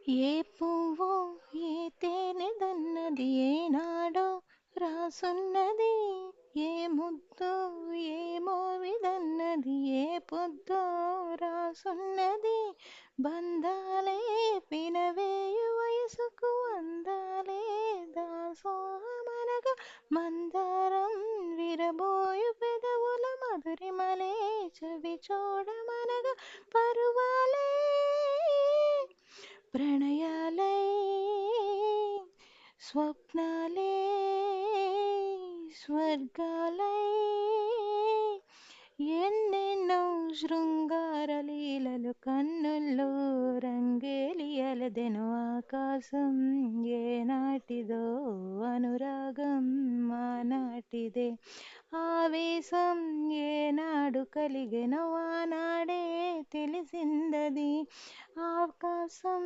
ఏ పువ్వు ఏ తేనెదన్నది ఏనాడో రాసున్నది. ఏ ముద్దు ఏ మోవిదన్నది ఏ పొద్దో రాసున్నది. బంధాలే పినవేయు వయసుకు అందాలే దాసోహమనగా మందారం విరబోయు పెదవుల మధురిమలే చవి చూడమనగా పరువాలే ప్రణయాలై స్వప్నాలే స్వర్గాలై ఎన్నెన్నో శృంగార లీలలు కన్నుల్లో రంగేలియలదెను ఆకాశం ఏనాటిదో అనురాగం ఆనాటిదే ఆవేశం ఏనాడు కలిగెనో ఆనాడే తెలిసిందది ఆకాశం